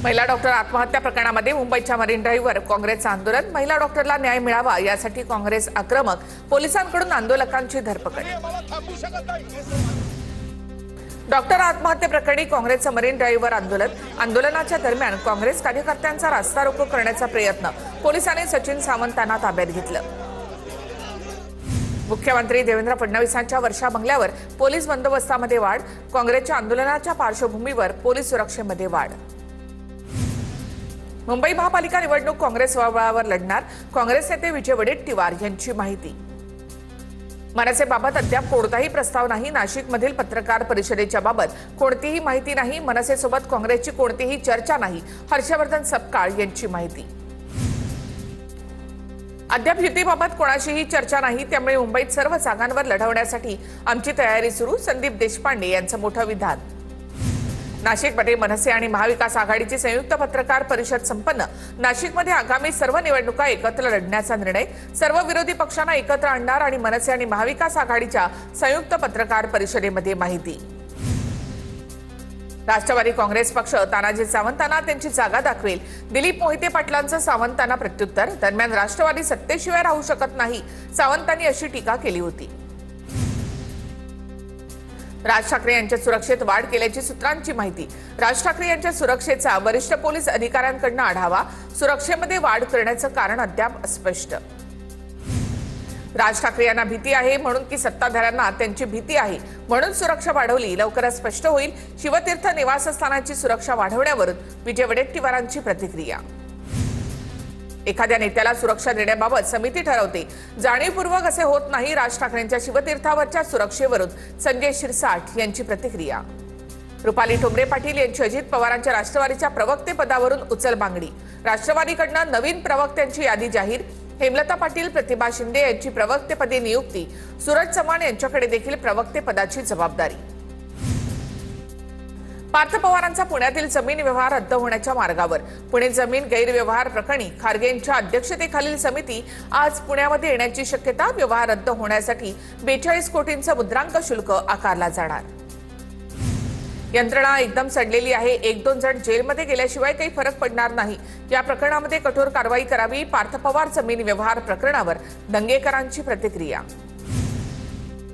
महिला डॉक्टर आत्महत्या प्रकरणामध्ये मुंबईच्या मरीन ड्राईव्हवर काँग्रेसचं आंदोलन। महिला डॉक्टरला न्याय मिळावा यासाठी काँग्रेस आक्रमक, पोलिसांकडून आंदोलकांची धरपकड। डॉक्टर आत्महत्या प्रकरणी काँग्रेसचं मरीन ड्राईव्हवर आंदोलनाच्या दरम्यान काँग्रेस कार्यकर्त्यांचा रास्ता रोको करण्याचा प्रयत्न, पोलिसांनी सचिन सावंतांना ताब्यात घेतलं। मुख्यमंत्री देवेंद्र फडणवीसांच्या वर्षा बंगल्यावर पोलीस बंदोबस्तामध्ये वाढ, काँग्रेसच्या आंदोलनाच्या पार्श्वभूमीवर पोलीस सुरक्षेमध्ये वाढ। मुंबई महापालिका निवडणूक काँग्रेस बळावर लढणार, काँग्रेस नेते विजय वडेट्टीवार यांची माहिती। मनसेबाबत अद्याप कोणताही प्रस्ताव नाही, नाशिकमधील पत्रकार परिषदेच्या बाबत कोणतीही माहिती नाही, मनसेसोबत काँग्रेसची कोणतीही चर्चा नाही, हर्षवर्धन सपकाळ यांची माहिती। अद्याप युतीबाबत कोणाशीही चर्चा नाही, त्यामुळे मुंबईत सर्व जागांवर लढवण्यासाठी आमची तयारी सुरू, संदीप देशपांडे यांचं मोठं विधान। नाशिकमध्ये मनसे आणि महाविकास आघाडीची संयुक्त पत्रकार परिषद संपन्न, नाशिकमध्ये आगामी सर्व निवडणुका एकत्र लढण्याचा निर्णय, सर्व विरोधी पक्षांना एकत्र आणणार आणि मनसे आणि महाविकास आघाडीच्या संयुक्त पत्रकार परिषदेमध्ये माहिती। राष्ट्रवादी काँग्रेस पक्ष तानाजी सावंतांना त्यांची जागा दाखवेल, दिलीप मोहिते पाटलांचं सावंतांना प्रत्युत्तर। दरम्यान राष्ट्रवादी सत्तेशिवाय राहू शकत नाही, सावंतांनी अशी टीका केली होती। राज ठाकरे यांच्या सुरक्षेत वाढ केल्याची सूत्रांची माहिती। राज ठाकरे यांच्या सुरक्षेचा वरिष्ठ पोलीस अधिकाऱ्यांकडून आढावा, सुरक्षेमध्ये वाढ करण्याचं कारण अद्याप अस्पष्ट। राज ठाकरे यांना भीती आहे म्हणून की सत्ताधाऱ्यांना त्यांची भीती आहे म्हणून सुरक्षा वाढवली, लवकरच स्पष्ट होईल। शिवतीर्थ निवासस्थानाची सुरक्षा वाढवण्यावरून विजय वडेट्टीवारांची प्रतिक्रिया। एखाद्या नेत्याला सुरक्षा देण्याबाबत समिती ठरवते, जाणीवपूर्वक असे होत नाही, राज ठाकरेंच्या शिवतीर्थावरच्या सुरक्षेवरून संजय शिरसाट यांची प्रतिक्रिया। रुपाली ठोंबरे पाटील यांची अजित पवारांच्या राष्ट्रवादीच्या प्रवक्तेपदावरून उचलबांगडी, राष्ट्रवादीकडून नवीन प्रवक्त्यांची यादी जाहीर। हेमलता पाटील, प्रतिभा शिंदे यांची प्रवक्तेपदी नियुक्ती, सूरज चव्हाण यांच्याकडे देखील प्रवक्तेपदाची जबाबदारी। पार्थ पवारांचा पुण्यातील जमीन व्यवहार रद्द होण्याच्या मार्गावर, पुणे जमीन गैरव्यवहार प्रकरणी खारगे यांच्या अध्यक्षतेखालील समिती आज पुण्यामध्ये येण्याची शक्यता। व्यवहार रद्द होण्यासाठी 42 कोटींचं मुद्रांक शुल्क आकारला जाणार। यंत्रणा एकदम सडलेली आहे, 1-2 जण जेलमध्ये गेल्याशिवाय काही फरक पडणार नाही, या प्रकरणामध्ये कठोर कारवाई करावी। पार्थ पवार जमीन व्यवहार प्रकरणावर दंगेकरांची प्रतिक्रिया।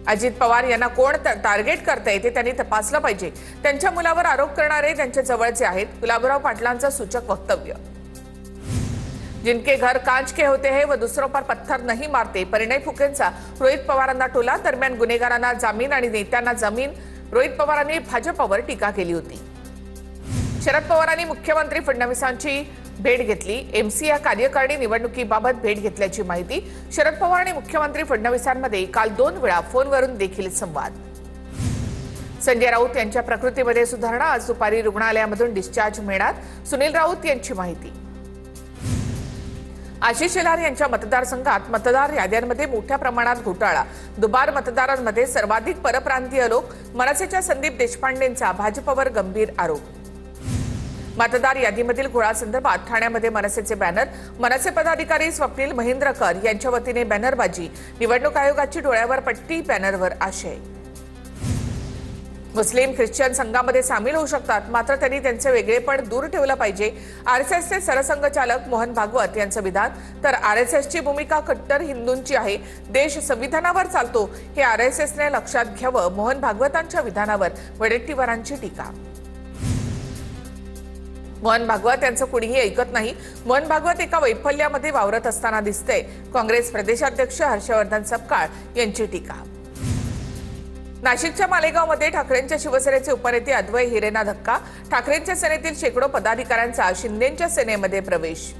अजित पवार यांना कोण टार्गेट करतंय ते त्यांनी तपासलं पाहिजे, त्यांच्या मुलावर आरोप करणारे त्यांच्या जवळचे आहेत, गुलाबराव पाटलांचं सूचक वक्तव्य। जिनके घर कांच के होते हैं वो दूसरों पर पत्थर नहीं मारते, परिणय फुकेंचा रोहित पवारांना टोला। दरम्यान गुन्हेगारांना जामीन आणि नेत्यांना जमीन, रोहित पवारांनी भाजपवर टीका केली होती। शरद पवारांनी मुख्यमंत्री फडणवीसांची भेट घेतली, एमसी या कार्यकारिणी निवडणुकीबाबत भेट घेतल्याची माहिती। शरद पवार आणि मुख्यमंत्री फडणवीसांमध्ये काल 2 वेळा फोनवरून देखील संवाद। संजय राऊत यांच्या प्रकृतीमध्ये सुधारणा, आज दुपारी रुग्णालयामधून डिस्चार्ज मिळणार, सुनील राऊत यांची माहिती। आशिष शेलार यांच्या मतदारसंघात मतदार याद्यांमध्ये मोठ्या प्रमाणात घोटाळा, दुबार मतदारांमध्ये सर्वाधिक परप्रांतीय लोक, मनसेच्या संदीप देशपांडेंचा भाजपवर गंभीर आरोप। मतदार यादीमधील घोळासंदर्भात ठाण्यामध्ये मनसेचे बॅनर, मनसे पदाधिकारी स्वप्नील महेंद्रकर यांच्या वतीने बॅनरबाजी, निवडणूक आयोगाची डोळ्यावर पट्टी, बॅनरवर आशय। मुस्लिम ख्रिश्चन संघामध्ये सामील होऊ शकतात, मात्र त्यांनी त्यांचे वेगळेपण दूर ठेवलं पाहिजे, आरएसएसचे सरसंघचालक मोहन भागवत यांचं विधान। तर आरएसएसची भूमिका कट्टर हिंदूंची आहे, देश संविधानावर चालतो हे आरएसएसने लक्षात घ्यावं, मोहन भागवतांच्या विधानावर वडेट्टीवारांची टीका। मोहन भागवत यांचं कुणीही ऐकत नाही, मोहन भागवत एका वैफल्यामध्ये वावरत असताना दिसते, काँग्रेस प्रदेशाध्यक्ष हर्षवर्धन सपकाळ यांची टीका। नाशिकच्या मालेगावमध्ये ठाकरेंच्या शिवसेनेचे उपनेते अद्वै हिरेंना धक्का, ठाकरेंच्या सेनेतील शेकडो पदाधिकाऱ्यांचा शिंदेंच्या सेनेमध्ये प्रवेश।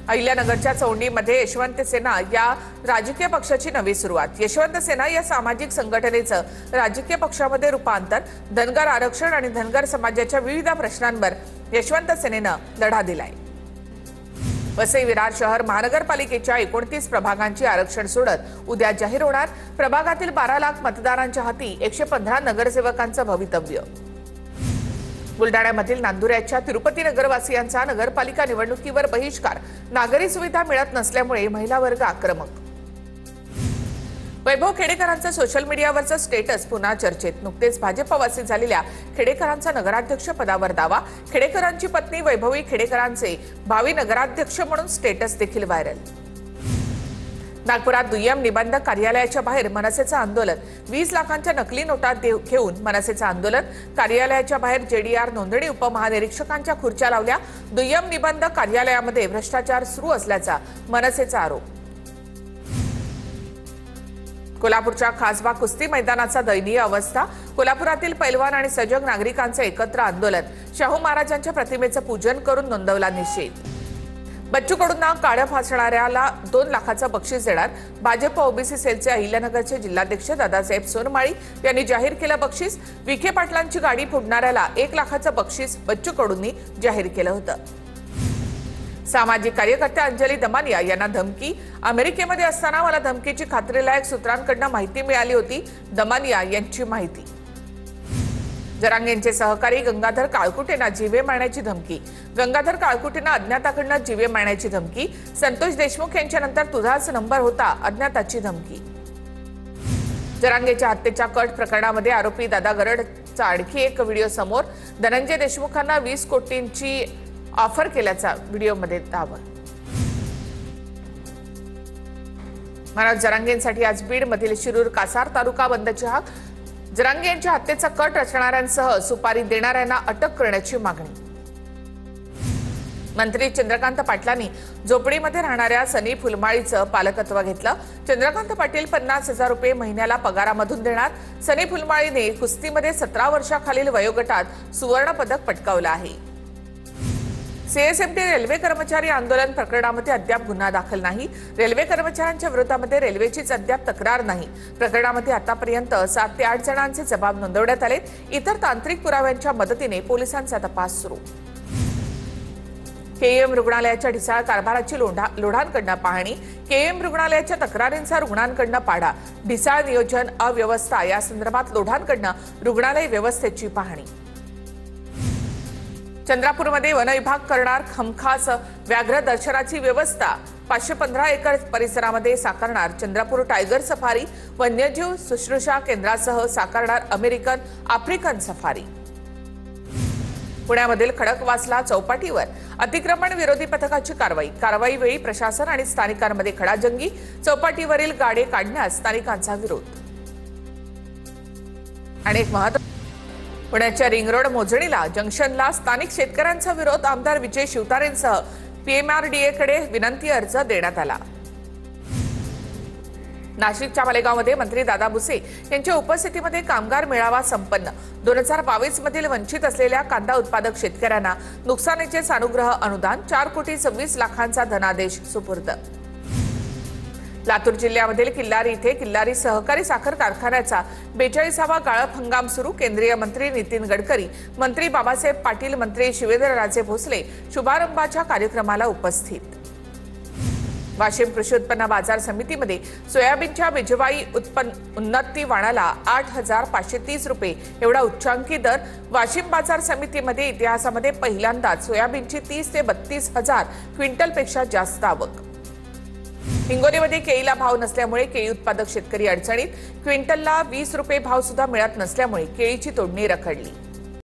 अहिल्यानगरच्या चौंडीमध्ये यशवंत सेना या राजकीय पक्षाची नवी सुरुवात, यशवंत सेना या सामाजिक संघटनेचं राजकीय पक्षामध्ये रूपांतर, धनगर आरक्षण आणि धनगर समाजाच्या विविध प्रश्नांवर यशवंत सेनेनं लढा दिलाय। वसई विरार शहर महानगरपालिकेच्या 29 प्रभागांची आरक्षण सोडत उद्या जाहीर होणार, प्रभागातील 12 लाख मतदारांच्या हाती 115 नगरसेवकांचं भवितव्य। बुलडाण्यामधील नांदुऱ्याच्या तिरुपती नगरवासियांचा नगरपालिका निवडणुकीवर बहिष्कार, नागरी सुविधा मिळत नसल्यामुळे महिला वर्ग आक्रमक। वैभव खेडेकरांचं सोशल मीडियावरचं स्टेटस पुन्हा चर्चेत। नुकतेच भाजपवासी झालेल्या खेडेकरांचा नगराध्यक्ष पदावर दावा। खेडेकरांची पत्नी वैभवी खेडेकरांचे भावी नगराध्यक्ष म्हणून स्टेटस देखील व्हायरल। नागपुरात दुय्यम निबंधक कार्यालयाच्या बाहेर मनसेचं आंदोलन। 20 लाखांच्या नकली नोटा घेऊन मनसेचं आंदोलन। कार्यालयाच्या बाहेर जेडीआर नोंदणी उपमहानिरीक्षकांच्या खुर्च्या लावल्या। दुय्यम निबंधक कार्यालयामध्ये भ्रष्टाचार सुरू असल्याचा मनसेचा आरोप। कोल्हापूरच्या खासबाग कुस्ती मैदानाचा दयनीय अवस्था। कोल्हापुरातील पैलवान आणि सजग नागरिकांचं एकत्र आंदोलन। शाहू महाराजांच्या प्रतिमेचं पूजन करून नोंदवला निषेध। बच्चू कडूंना काळं फासणाऱ्याला 2 लाखाचं बक्षीस देणार। भाजप ओबीसी सेलचे अहिल्यानगरचे जिल्हाध्यक्ष दादासाहेब सोनमाळी यांनी जाहीर केलं बक्षीस। विखे पाटलांची गाडी फोडणाऱ्याला 1 लाखाचं बक्षीस बच्चू कडूंनी जाहीर केलं होतं। सामाजिक कार्यकर्त्या अंजली दमानिया यांना धमकी। अमेरिकेमध्ये असताना मला धमकीची खात्रीलायक सूत्रांकडून माहिती मिळाली होती। दमानिया यांची माहिती। जरांगेंचे सहकारी गंगाधर काळकुटेंना जीवे मारण्याची धमकी। गंगाधर काळकुटेंना अज्ञाताकडून जीवे मारण्याची धमकी। संतोष देशमुख यांच्यानंतर तुझाच नंबर होता, अज्ञाताची धमकी। जरांगेच्या हत्येच्या कट प्रकरणामध्ये आरोपी दादा गरडचा आणखी एक व्हिडिओ समोर। धनंजय देशमुखांना 20 कोटींची ऑफर केल्याचा व्हिडिओमध्ये दावा। मनोज जरांगेंसाठी आज बीडमधील शिरूर कासार तालुका बंदची हाक। जरांगे यांच्या हत्येचा कट रचणाऱ्यांसह सुपारी देणाऱ्यांना अटक करण्याची मागणी। मंत्री चंद्रकांत पाटलांनी झोपडीमध्ये राहणाऱ्या सनी फुलमाळीचं पालकत्व घेतलं। चंद्रकांत पाटील 50,000 रुपये महिन्याला पगारामधून देणार। सनी फुलमाळीने कुस्तीमध्ये 17 वर्षाखालील वयोगटात सुवर्ण पदक पटकावलं आहे। सीएसएमटी रेल्वे कर्मचारी आंदोलन प्रकरणामध्ये अद्याप गुन्हा दाखल नाही। रेल्वे कर्मचाऱ्यांच्या विरोधामध्ये रेल्वेचीच अद्याप तक्रार नाही। प्रकरणामध्ये आतापर्यंत 7 ते 8 जणांचे जबाब नोंदवण्यात आले। इतर तांत्रिक पुराव्यांच्या मदतीने पोलिसांचा तपास सुरू। केईएम रुग्णालयाच्या ढिसाळ कारभाराची लोढांकडून पाहणी। केईएम रुग्णालयाच्या तक्रारींचा रुग्णांकडून पाढा। ढिसाळ नियोजन, अव्यवस्था या संदर्भात लोढांकडून रुग्णालय व्यवस्थेची पाहणी। चंद्रपूरमध्ये वन विभाग करणार हमखास व्याघ्र दर्शनाची व्यवस्था। 515 एकर परिसरामध्ये साकारणार चंद्रपूर टायगर सफारी। वन्यजीव शुश्रूषा केंद्रासह साकारणार अमेरिकन आफ्रिकन सफारी। पुण्यामधील खडकवासला चौपाटीवर अतिक्रमण विरोधी पथकाची कारवाई वेळी प्रशासन आणि स्थानिकांमध्ये खडाजंगी। चौपाटीवरील गाडे काढण्यास स्थानिकांचा विरोध। अनेक महत्त्वाचे पुण्याच्या रिंग रोड मोजणीला जंक्शनला स्थानिक शेतकऱ्यांचा विरोध। आमदार विजय शिवतारेंसह पीएमआरडीएकडे विनंती अर्ज देण्यात आला। नाशिकच्या मालेगावमध्ये मंत्री दादा भुसे यांच्या उपस्थितीमध्ये कामगार मेळावा संपन्न। 2022 मधील वंचित असलेल्या कांदा उत्पादक शेतकऱ्यांना नुकसानीचे सानुग्रह अनुदान 4,26,00,000चा धनादेश सुपूर्द। लातूर जिल्ह्यामधील किल्लारी इथे किल्लारी सहकारी साखर कारखान्याचा 42वा गाळप हंगाम सुरू। केंद्रीय मंत्री नितीन गडकरी, मंत्री बाबासाहेब पाटील, मंत्री शिवेंद्रराजे भोसले शुभारंभाच्या कार्यक्रमाला उपस्थित। वाशिम कृषी उत्पन्न बाजार समितीमध्ये सोयाबीनच्या बिजवाई उन्नती वाणाला 8,530 रुपये एवढा उच्चांकी दर। वाशिम बाजार समितीमध्ये इतिहासामध्ये पहिल्यांदाच सोयाबीनची 30 ते 32,000 क्विंटलपेक्षा जास्त आवक। हिंगोलीमध्ये केळीला भाव नसल्यामुळे केळी उत्पादक शेतकरी अडचणीत। क्विंटलला 20 रुपये भाव सुद्धा मिळत नसल्यामुळे केळीची तोडणी रखडली।